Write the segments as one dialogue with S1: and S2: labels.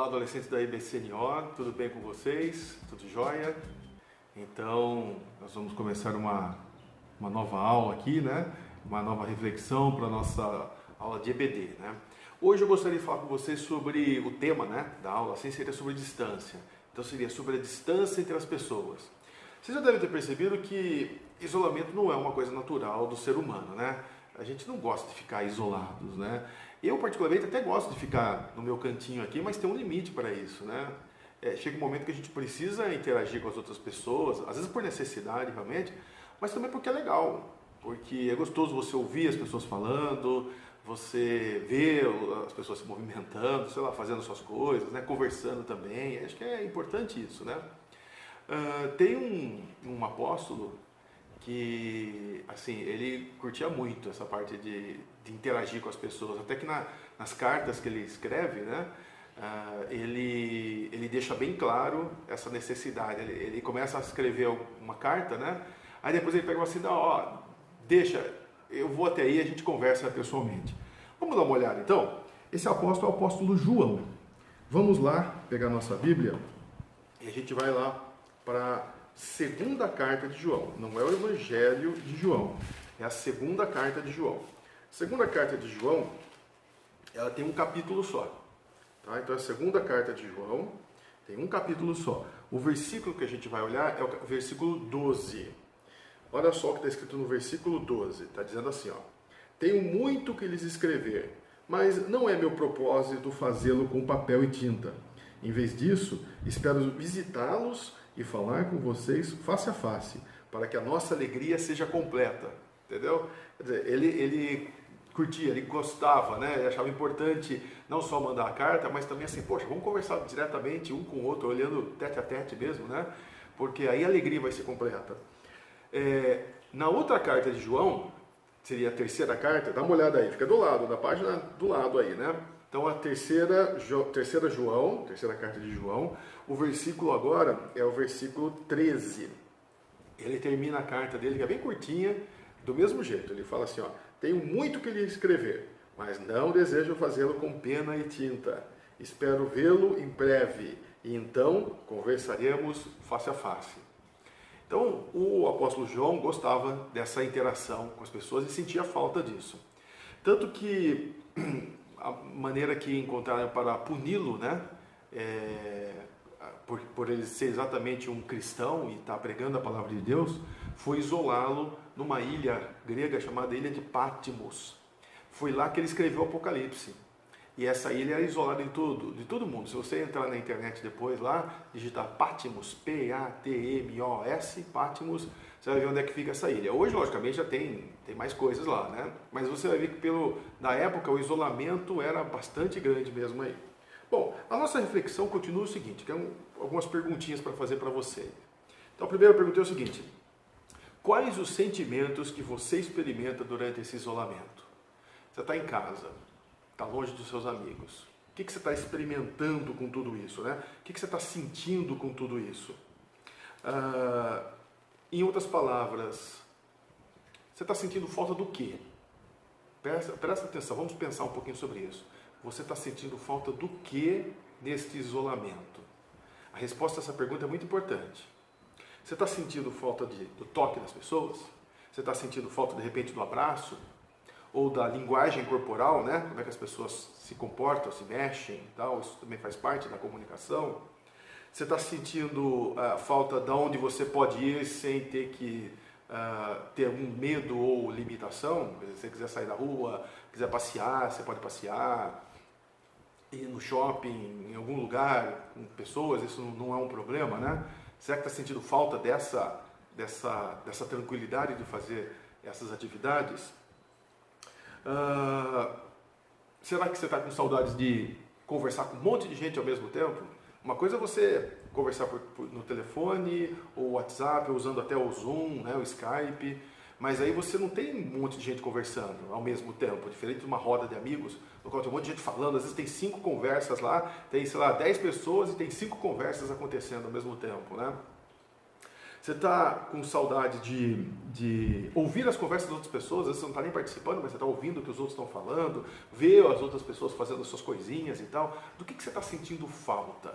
S1: Olá, adolescentes da IBCNO, tudo bem com vocês? Tudo jóia? Então, nós vamos começar uma nova aula aqui, né? Uma nova reflexão para a nossa aula de EBD, né? Hoje eu gostaria de falar com vocês sobre o tema, né, da aula, assim, seria sobre distância. Então, seria sobre a distância entre as pessoas. Vocês já devem ter percebido que isolamento não é uma coisa natural do ser humano, né? A gente não gosta de ficar isolados, né? Eu, particularmente, até gosto de ficar no meu cantinho aqui, mas tem um limite para isso, né? Chega um momento que a gente precisa interagir com as outras pessoas, às vezes por necessidade, realmente, mas também porque é legal, porque é gostoso você ouvir as pessoas falando, você ver as pessoas se movimentando, sei lá, fazendo suas coisas, né? Conversando também. Acho que é importante isso, né? Tem um apóstolo que, assim, ele curtia muito essa parte de interagir com as pessoas, até que nas cartas que ele escreve, né, ele deixa bem claro essa necessidade. Ele começa a escrever uma carta, né, aí depois ele pega assim, ó, deixa, eu vou até aí e a gente conversa pessoalmente. Vamos dar uma olhada, então? Esse apóstolo é o apóstolo João. Vamos lá pegar nossa Bíblia e a gente vai lá para segunda carta de João. Não é o Evangelho de João, é a segunda carta de João. A segunda carta de João, ela tem um capítulo só. Tá? Então a segunda carta de João tem um capítulo só. O versículo que a gente vai olhar é o versículo 12. Olha só o que está escrito no versículo 12. Está dizendo assim, ó: tenho muito que lhes escrever, mas não é meu propósito fazê-lo com papel e tinta. Em vez disso, espero visitá-los e falar com vocês face a face, para que a nossa alegria seja completa. Entendeu? Quer dizer, ele curtia, ele gostava, né? Ele achava importante não só mandar a carta, mas também assim, poxa, vamos conversar diretamente um com o outro, olhando tete a tete mesmo, né? Porque aí a alegria vai ser completa. Na outra carta de João, seria a terceira carta, dá uma olhada aí, fica do lado, da página do lado aí, né? Então a terceira carta de João, o versículo agora é o versículo 13. Ele termina a carta dele, que é bem curtinha, do mesmo jeito. Ele fala assim, ó: tenho muito que lhe escrever, mas não desejo fazê-lo com pena e tinta. Espero vê-lo em breve, e então conversaremos face a face. Então o apóstolo João gostava dessa interação com as pessoas e sentia falta disso. Tanto que a maneira que encontraram para puni-lo, né, por ele ser exatamente um cristão e estar pregando a palavra de Deus, foi isolá-lo numa ilha grega chamada Ilha de Patmos. Foi lá que ele escreveu o Apocalipse. E essa ilha era isolada de todo mundo. Se você entrar na internet depois lá, digitar Patmos, P-A-T-M-O-S, Patmos, você vai ver onde é que fica essa ilha. Hoje, logicamente, já tem mais coisas lá, né? Mas você vai ver que na época o isolamento era bastante grande mesmo aí. Bom, a nossa reflexão continua o seguinte, que é algumas perguntinhas para fazer para vocês. Então a primeira pergunta é o seguinte: quais os sentimentos que você experimenta durante esse isolamento? Você está em casa, está longe dos seus amigos. O que você está experimentando com tudo isso, né? O que você está sentindo com tudo isso? Em outras palavras, você está sentindo falta do quê? Presta atenção, vamos pensar um pouquinho sobre isso. Você está sentindo falta do quê neste isolamento? A resposta a essa pergunta é muito importante. Você está sentindo falta do toque das pessoas? Você está sentindo falta, de repente, do abraço? Ou da linguagem corporal, né? Como é que as pessoas se comportam, se mexem e tal? Isso também faz parte da comunicação. Você está sentindo falta de onde você pode ir sem ter que ter algum medo ou limitação? Se você quiser sair da rua, quiser passear, você pode passear, ir no shopping, em algum lugar com pessoas, isso não é um problema, né? Será que está sentindo falta dessa tranquilidade de fazer essas atividades? Será que você está com saudades de conversar com um monte de gente ao mesmo tempo? Uma coisa é você conversar no telefone, ou WhatsApp, ou usando até o Zoom, né, o Skype, mas aí você não tem um monte de gente conversando ao mesmo tempo, diferente de uma roda de amigos, no qual tem um monte de gente falando, às vezes tem 5 conversas lá, tem, sei lá, 10 pessoas e tem 5 conversas acontecendo ao mesmo tempo, né? Você está com saudade de ouvir as conversas das outras pessoas, às vezes você não está nem participando, mas você está ouvindo o que os outros estão falando, ver as outras pessoas fazendo as suas coisinhas e tal. Do que você está sentindo falta?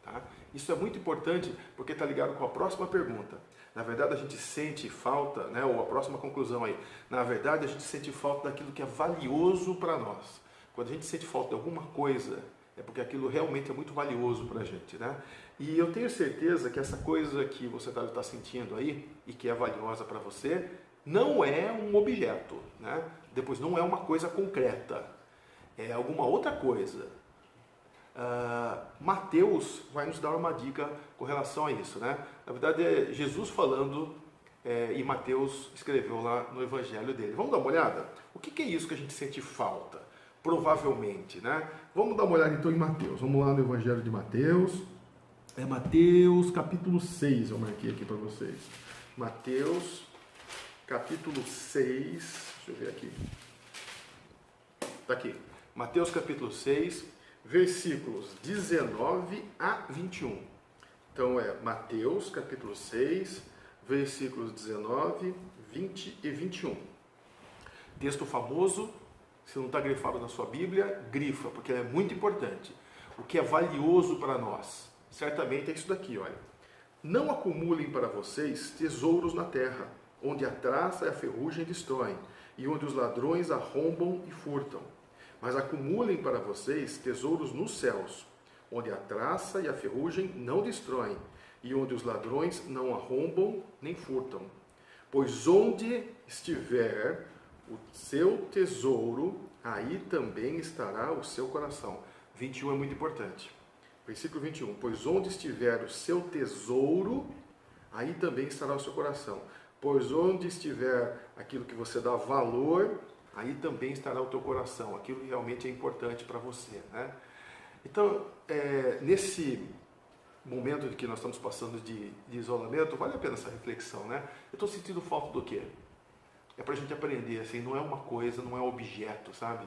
S1: Tá? Isso é muito importante porque está ligado com a próxima pergunta. Na verdade, a gente sente falta, né, ou a próxima conclusão aí, na verdade, a gente sente falta daquilo que é valioso para nós. Quando a gente sente falta de alguma coisa, é porque aquilo realmente é muito valioso para a gente, né? E eu tenho certeza que essa coisa que você está sentindo aí, e que é valiosa para você, não é um objeto, né? Depois, não é uma coisa concreta, é alguma outra coisa. Mateus vai nos dar uma dica com relação a isso, né? Na verdade, é Jesus falando, e Mateus escreveu lá no evangelho dele. Vamos dar uma olhada? O que é isso que a gente sente falta? Provavelmente, né? Vamos dar uma olhada então em Mateus. Vamos lá no evangelho de Mateus. É Mateus capítulo 6, eu marquei aqui para vocês. Mateus capítulo 6, deixa eu ver aqui. Está aqui. Mateus capítulo 6, versículos 19 a 21. Então é Mateus capítulo 6, versículos 19, 20 e 21. Texto famoso, se não está grifado na sua Bíblia, grifa, porque ele é muito importante. O que é valioso para nós, certamente é isso daqui, olha. Não acumulem para vocês tesouros na terra, onde a traça e a ferrugem destroem, e onde os ladrões arrombam e furtam. Mas acumulem para vocês tesouros nos céus, onde a traça e a ferrugem não destroem, e onde os ladrões não arrombam nem furtam. Pois onde estiver o seu tesouro, aí também estará o seu coração. 21 é muito importante. Versículo 21. Pois onde estiver o seu tesouro, aí também estará o seu coração. Pois onde estiver aquilo que você dá valor, aí também estará o teu coração. Aquilo que realmente é importante para você, né? Então, nesse momento de que nós estamos passando de isolamento, vale a pena essa reflexão, né? Eu estou sentindo falta do quê? É para a gente aprender, assim, não é uma coisa, não é um objeto, sabe?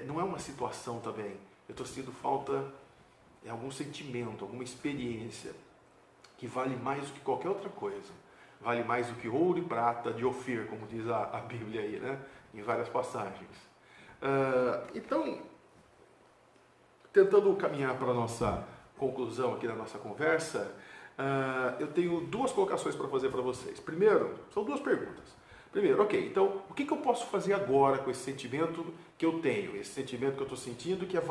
S1: Não é uma situação também. Eu estou sentindo falta de algum sentimento, alguma experiência que vale mais do que qualquer outra coisa. Vale mais do que ouro e prata de Ofir, como diz a Bíblia aí, né? Em várias passagens. Então, tentando caminhar para a nossa conclusão aqui da nossa conversa, eu tenho duas colocações para fazer para vocês. Primeiro, são duas perguntas. Primeiro, ok, então, o que eu posso fazer agora com esse sentimento que eu tenho, esse sentimento que eu estou sentindo, que é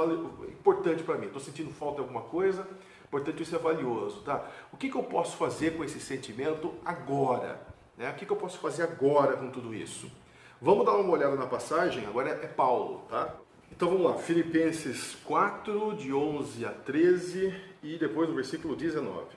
S1: importante para mim? Estou sentindo falta de alguma coisa, portanto isso é valioso, tá? O que eu posso fazer com esse sentimento agora? Né? O que eu posso fazer agora com tudo isso? Vamos dar uma olhada na passagem, agora é Paulo, tá? Então vamos lá, Filipenses 4, de 11 a 13 e depois no versículo 19.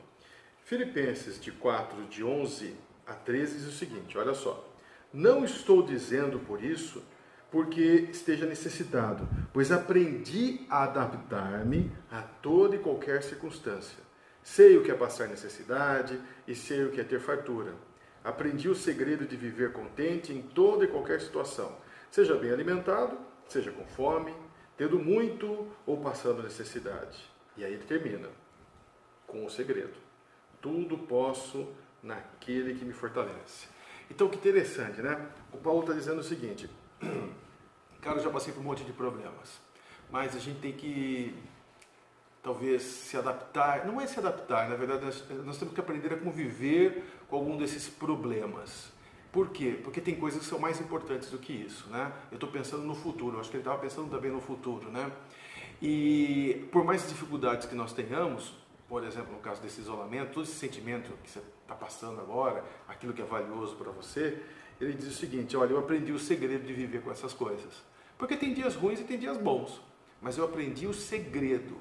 S1: Filipenses de 4, de 11 a 13 diz o seguinte, olha só. Não estou dizendo por isso porque esteja necessitado, pois aprendi a adaptar-me a toda e qualquer circunstância. Sei o que é passar necessidade e sei o que é ter fartura. Aprendi o segredo de viver contente em toda e qualquer situação, seja bem alimentado, seja com fome, tendo muito ou passando necessidade. E aí ele termina com o segredo. Tudo posso naquele que me fortalece. Então, que interessante, né? O Paulo está dizendo o seguinte, cara, eu já passei por um monte de problemas, mas a gente tem que, talvez, se adaptar, não é se adaptar, na verdade, nós temos que aprender a conviver com algum desses problemas. Por quê? Porque tem coisas que são mais importantes do que isso, né? Eu estou pensando no futuro, eu acho que ele estava pensando também no futuro, né? E por mais dificuldades que nós tenhamos, por exemplo, no caso desse isolamento, todo esse sentimento que você está passando agora, aquilo que é valioso para você, ele diz o seguinte, olha, eu aprendi o segredo de viver com essas coisas. Porque tem dias ruins e tem dias bons, mas eu aprendi o segredo.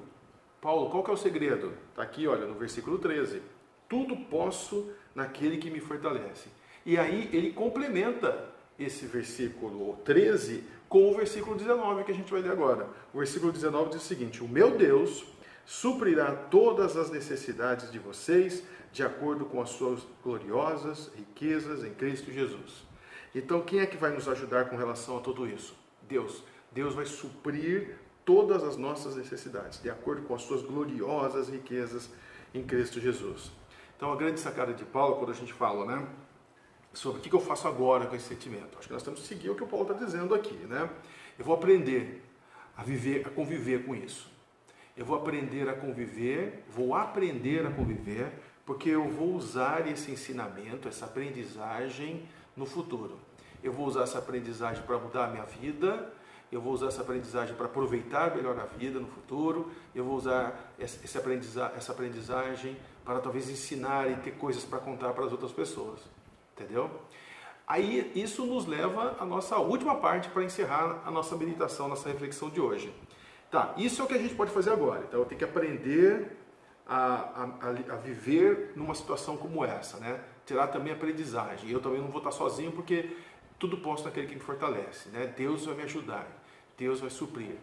S1: Paulo, qual que é o segredo? Está aqui, olha, no versículo 13. Tudo posso naquele que me fortalece. E aí ele complementa esse versículo 13 com o versículo 19 que a gente vai ler agora. O versículo 19 diz o seguinte, o meu Deus suprirá todas as necessidades de vocês de acordo com as suas gloriosas riquezas em Cristo Jesus. Então, quem é que vai nos ajudar com relação a tudo isso? Deus. Deus vai suprir todas as nossas necessidades, de acordo com as suas gloriosas riquezas em Cristo Jesus. Então a grande sacada de Paulo, quando a gente fala, né, sobre o que eu faço agora com esse sentimento, acho que nós temos que seguir o que o Paulo está dizendo aqui, né? Eu vou aprender a viver, a conviver com isso. Eu vou aprender a conviver, porque eu vou usar esse ensinamento, essa aprendizagem no futuro. Eu vou usar essa aprendizagem para mudar a minha vida, eu vou usar essa aprendizagem para aproveitar melhor a vida no futuro, eu vou usar essa aprendizagem para talvez ensinar e ter coisas para contar para as outras pessoas. Entendeu? Aí isso nos leva à nossa última parte para encerrar a nossa meditação, nossa reflexão de hoje. Tá, isso é o que a gente pode fazer agora. Então eu tenho que aprender a viver numa situação como essa, né? Tirar também aprendizagem. Eu também não vou estar sozinho porque tudo posso naquele que me fortalece, né? Deus vai me ajudar, Deus vai suprir.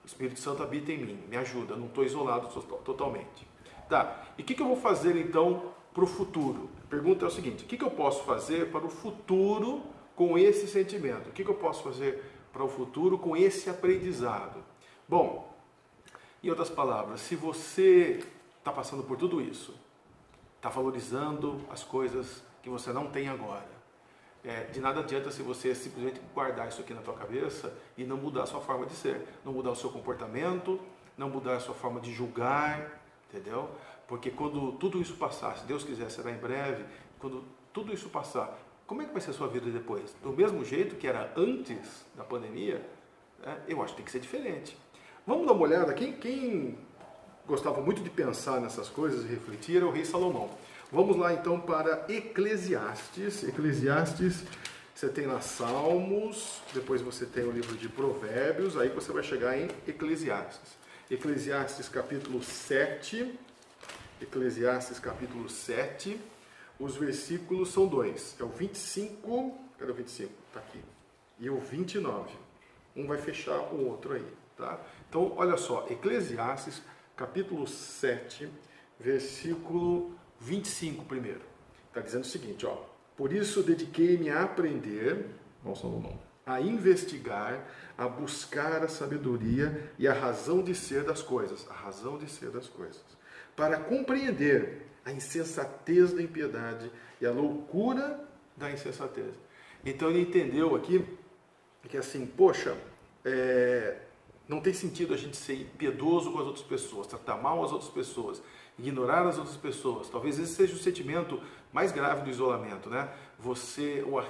S1: O Espírito Santo habita em mim, me ajuda, não estou isolado totalmente. Tá, e o que eu vou fazer então para o futuro? A pergunta é o seguinte: o que eu posso fazer para o futuro com esse sentimento? O que eu posso fazer para o futuro com esse aprendizado? Bom, em outras palavras, se você está passando por tudo isso, está valorizando as coisas que você não tem agora, de nada adianta se você simplesmente guardar isso aqui na tua cabeça e não mudar a sua forma de ser, não mudar o seu comportamento, não mudar a sua forma de julgar, entendeu? Porque quando tudo isso passar, se Deus quiser, será em breve, quando tudo isso passar, como é que vai ser a sua vida depois? Do mesmo jeito que era antes da pandemia? Eu acho que tem que ser diferente. Vamos dar uma olhada, quem gostava muito de pensar nessas coisas e refletir era o rei Salomão. Vamos lá então para Eclesiastes. Eclesiastes, você tem lá Salmos, depois você tem o livro de Provérbios, aí você vai chegar em Eclesiastes. Eclesiastes capítulo 7, Eclesiastes capítulo 7, os versículos são 2, é o 25, cadê o 25? Está aqui, e o 29, um vai fechar o outro aí, tá? Então, olha só, Eclesiastes capítulo 7, versículo 25 primeiro, está dizendo o seguinte, ó: por isso dediquei-me a aprender, ó Salomão, a investigar, a buscar a sabedoria e a razão de ser das coisas, para compreender a insensatez da impiedade e a loucura da insensatez. Então ele entendeu aqui que assim, poxa, não tem sentido a gente ser impiedoso com as outras pessoas, tratar mal as outras pessoas, ignorar as outras pessoas. Talvez esse seja o sentimento mais grave do isolamento, né?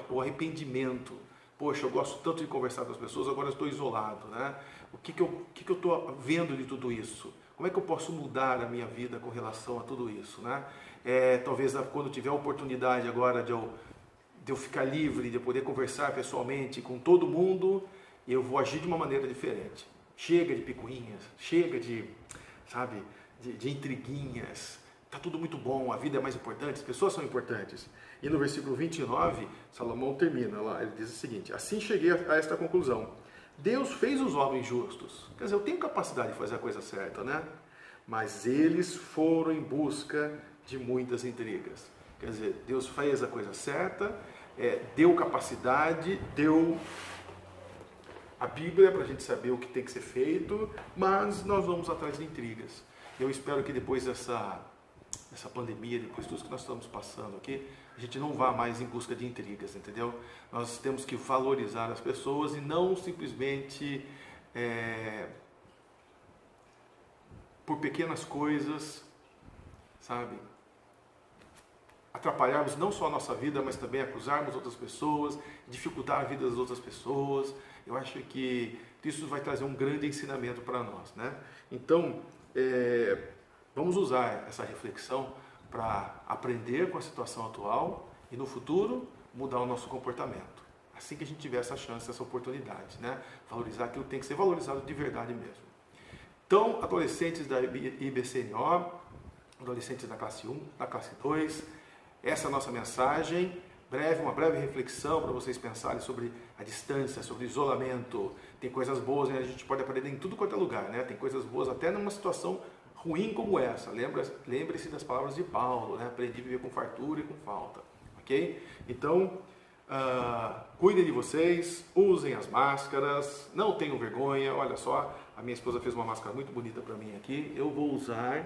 S1: O arrependimento. Poxa, eu gosto tanto de conversar com as pessoas, agora eu estou isolado, né? O que eu estou vendo de tudo isso? Como é que eu posso mudar a minha vida com relação a tudo isso, né? Talvez quando tiver a oportunidade agora de eu ficar livre, de eu poder conversar pessoalmente com todo mundo, eu vou agir de uma maneira diferente. Chega de picuinhas, chega de intriguinhas. Está tudo muito bom, a vida é mais importante, as pessoas são importantes. E no versículo 29, Salomão termina lá, ele diz o seguinte: assim cheguei a esta conclusão: Deus fez os homens justos. Quer dizer, eu tenho capacidade de fazer a coisa certa, né? Mas eles foram em busca de muitas intrigas. Quer dizer, Deus fez a coisa certa, deu capacidade, deu a Bíblia para a gente saber o que tem que ser feito, mas nós vamos atrás de intrigas. Eu espero que depois dessa pandemia, depois de tudo que nós estamos passando aqui, a gente não vá mais em busca de intrigas, entendeu? Nós temos que valorizar as pessoas e não simplesmente por pequenas coisas, sabe? Atrapalharmos não só a nossa vida, mas também acusarmos outras pessoas, dificultar a vida das outras pessoas. Eu acho que isso vai trazer um grande ensinamento para nós, né? Então, vamos usar essa reflexão para aprender com a situação atual e no futuro mudar o nosso comportamento. Assim que a gente tiver essa chance, essa oportunidade, né? Valorizar aquilo que tem que ser valorizado de verdade mesmo. Então, adolescentes da IBCNO, adolescentes da classe 1, da classe 2, essa é a nossa mensagem. Uma breve reflexão para vocês pensarem sobre a distância, sobre o isolamento. Tem coisas boas, né? A gente pode aprender em tudo quanto é lugar, né? Tem coisas boas até numa situação ruim como essa. Lembre-se das palavras de Paulo, né? Aprendi a viver com fartura e com falta, ok? Então, cuidem de vocês, usem as máscaras, não tenham vergonha. Olha só, a minha esposa fez uma máscara muito bonita para mim aqui. Eu vou usar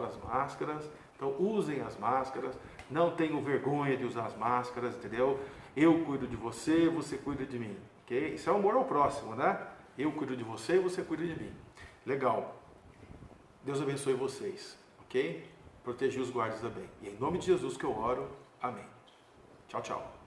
S1: as máscaras, Então usem as máscaras, não tenham vergonha de usar as máscaras, entendeu? Eu cuido de você, você cuida de mim, ok? Isso é amor ao próximo, né? Eu cuido de você e você cuida de mim. Legal. Deus abençoe vocês, ok? Proteja os guardas da bem. E em nome de Jesus que eu oro, amém. Tchau, tchau.